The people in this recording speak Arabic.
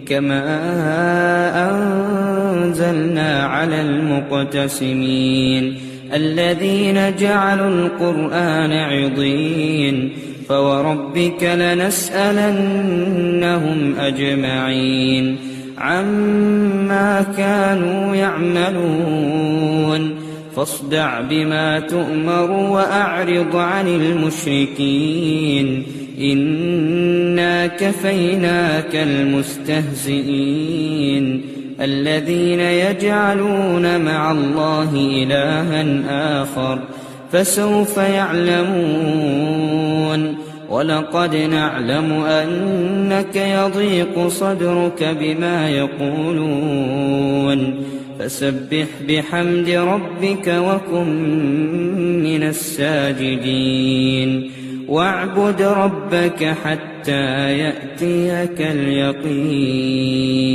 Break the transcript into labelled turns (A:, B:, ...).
A: كما أنزلنا على المقتسمين الذين جعلوا القرآن عضين فوربك لنسألنهم أجمعين عما كانوا يعملون فاصدع بما تؤمر وأعرض عن المشركين إنا كفيناك المستهزئين الذين يجعلون مع الله إلها آخر فسوف يعلمون ولقد نعلم أنك يضيق صدرك بما يقولون فسبح بحمد ربك وكن من الساجدين واعبد ربك حتى يأتيك اليقين.